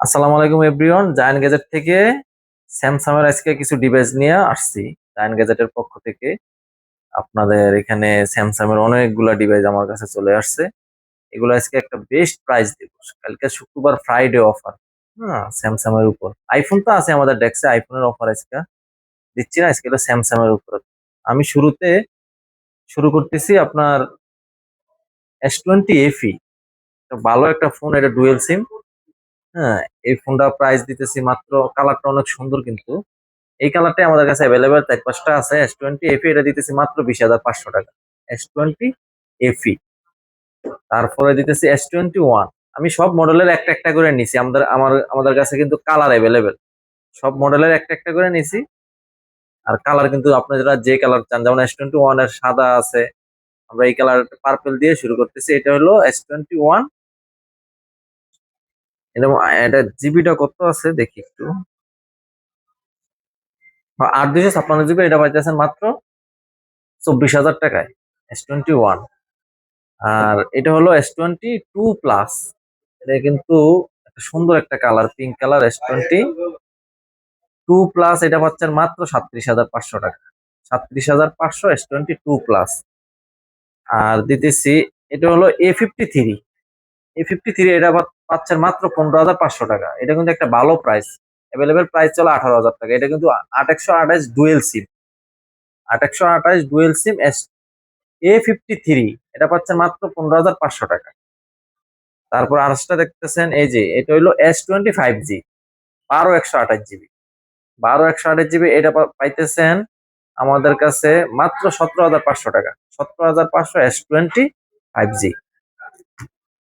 আসসালামু আলাইকুম everyone, giant gadget থেকে স্যামসাং এর আজকে কিছু ডিভাইস নিয়ে আসছি। জায়ান্ট গ্যাজেটের পক্ষ থেকে আপনাদের এখানে স্যামসাং এর অনেকগুলা ডিভাইস আমার কাছে চলে আসছে। এগুলো আজকে একটা বেস্ট প্রাইস দিব। কালকে শুক্রবার ফ্রাইডে অফার। হ্যাঁ, স্যামসাং এর উপর আইফোন তো আছে আমাদের ডেস্কে, আইফোনের অফার আজকে দিচ্ছি না, আজকে হলো স্যামসাং এর উপর। আমি শুরুতে শুরু করতেছি আপনার S20 FE, ভালো একটা ফোন, এটা ডুয়েল সিম। হ্যাঁ, এই ফোনটা প্রাইস দিতেছি মাত্র, কালারটা অনেক সুন্দর কিন্তু। এই কালারটাই আমাদের কাছে অ্যাভেলেবেল, চার পাঁচটা আছে। S20 FE এটা দিতেছি মাত্র 20,500 টাকা। S20 FE, তারপরে দিতেছি S21। আমি সব মডেলের একটা একটা করে নিছি, আমাদের কাছে কিন্তু কালার অ্যাভেলেবেল। সব মডেলের একটা একটা করে নিছি। আর কালার কিন্তু আপনারা যে কালার চান, যেমন S21 এর সাদা আছে, আমরা এই কালার পার্পল দিয়ে শুরু করতেছি। এটা হলো S21। এটা এটা জিবিটা কত আছে দেখি একটু। 8 256 জিবি, এটা পাইতেছেন মাত্র 24,000 টাকায়। S21। আর এটা হলো S22 প্লাস। এটা কিন্তু একটা সুন্দর একটা colour, pink colour. S22 plus এটা পাচ্ছেন মাত্র 37,500 টাকা। 37,500, S22 প্লাস। আর দিতেছি, এটা হলো A53। A53 এটা পাচ্ছেন মাত্র 15,500 টাকা। এটা কিন্তু একটা ভালো প্রাইস। অ্যাভেলেবেল প্রাইস চলে 18,000 টাকা। এটা কিন্তু 8 128 ডুয়েল সিম। 8 128 ডুয়েল সিম A53, এটা পাচ্ছেন মাত্র 15,500 টাকা। তারপর আরেকটা দেখতেছেন, এই যে এটা হইলো S25G, 12 128 জিবি। 12 128 জিবি এটা পাইতেছেন আমাদের কাছে মাত্র 17,500 টাকা। 17,500, S25G।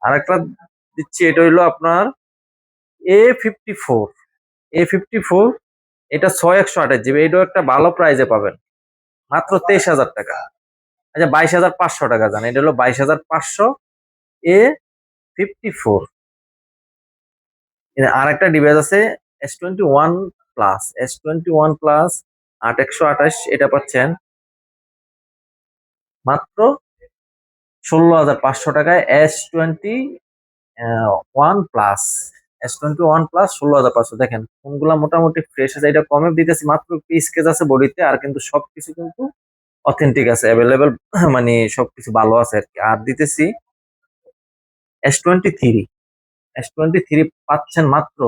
আরেকটা দিচ্ছি, এটা হইলো আপনার A54। A54, এটা 6 128 জিবি। এটাও একটা ভালো প্রাইজে পাবেন, মাত্র 23,000 টাকা। আচ্ছা, 22,500 টাকা জান, এটা হলো 22,500। A54। আর একটা ডিভাইস আছে, S21 প্লাস। S21 প্লাস 8 128, এটা পাচ্ছেন মাত্র 16,500 টাকায়। S21 plus. S21 plus 16,500। দেখেন ফোনগুলা মোটামুটি ফ্রেশ আছে। এটা কমে দিতেছি মাত্র, স্কেচ আছে বডিতে, আর কিন্তু সবকিছু কিন্তু অথেন্টিক আছে, অ্যাভেলেবেল। মানে সবকিছু ভালো আছে আর কি। আর দিতেছি S23। S23 পাচ্ছেন মাত্র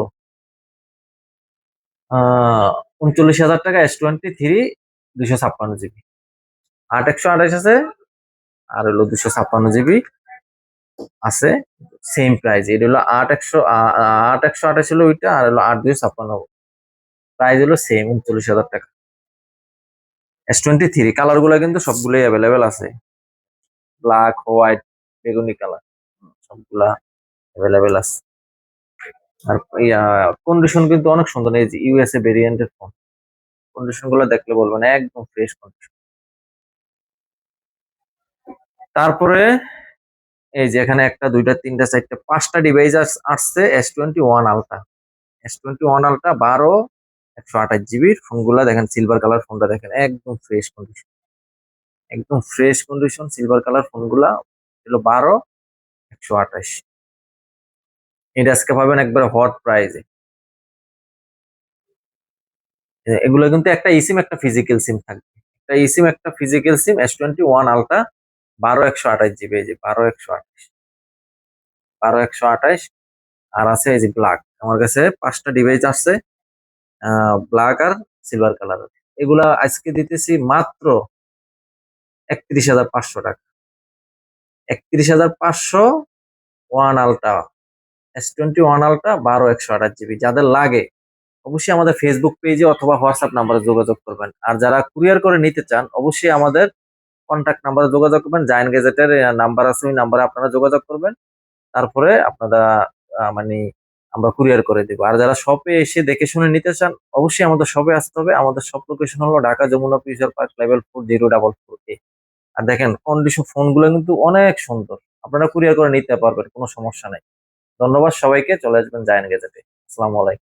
39,000 টাকা। S23 256 GB. 8 128 আছে, আর হলো 256 জিবি আছে। Same price. এটা হলো 8 128 হলো ওইটা, আর হলো 8 256। প্রাইস হলো সেম, 39,000 টাকা। S23 কালার গুলা কিন্তু সবগুলোই অ্যাভেলেবেল আছে। ব্ল্যাক, হোয়াইট, বেগুনি কালার, সবগুলা অ্যাভেলেবেল আছে। আর কন্ডিশন কিন্তু অনেক সুন্দর। এই যে USA ভেরিয়েন্টের ফোন, কন্ডিশন গুলো দেখলে বলবেন একদম ফ্রেশ কন্ডিশন। তারপরে এই যে এখানে একটা, দুইটা, তিনটা, চারটা, পাঁচটা ডিভাইস আসছে। S21 ultra. S21 আলট্রা 12 128 জিবির ফোনগুলা দেখেন। সিলভার কালার ফোনটা দেখেন, একদম ফ্রেশ কন্ডিশন। একদম ফ্রেশ কন্ডিশন সিলভার কালার ফোনগুলা। হলো 12 128। এটা আজকে পাবেন একবার হট প্রাইজে। এগুলো কিন্তু একটা ইসিম, একটা ফিজিক্যাল সিম থাকবে। একটা ইসিম, একটা ফিজিক্যাল সিম। S21 ultra 12 128 GB. এই যে 12 128, 12 128। আর আছে এই যে ব্ল্যাক। আমার কাছে পাঁচটা ডিভাইস আছে, ব্ল্যাক আর সিলভার কালার। এগুলা আজকে দিতেছি মাত্র 31,500 টাকা। 31,500। S21 ultra 12 128 GB. যাদের লাগে অবশ্যই আমাদের ফেসবুক পেজে অথবা হোয়াটসঅ্যাপ নাম্বারে যোগাযোগ করবেন। আর যারা কুরিয়ার করে নিতে চান অবশ্যই আমাদের কন্ট্যাক্ট নাম্বারে যোগাযোগ করবেন। জায়ান্ট গ্যাজেটের নাম্বার আছে, ওই নাম্বারে আপনারা যোগাযোগ করবেন। তারপরে আপনারা মানে আমরা কুরিয়ার করে দিব। আর যারা শপে এসে দেখে শুনে নিতে চান অবশ্যই আমাদের শপে আসতে হবে। আমাদের শপ লোকেশন হলো Dhaka Jamuna future park, level 4, 044A। আর দেখেন কন্ডিশন ফোনগুলো কিন্তু অনেক সুন্দর। আপনারা কুরিয়ার করে নিতে পারবেন, কোনো সমস্যা নাই। ধন্যবাদ সবাইকে। চলে আসবেন জায়ান্ট গ্যাজেটে। আসসালামু আলাইকুম।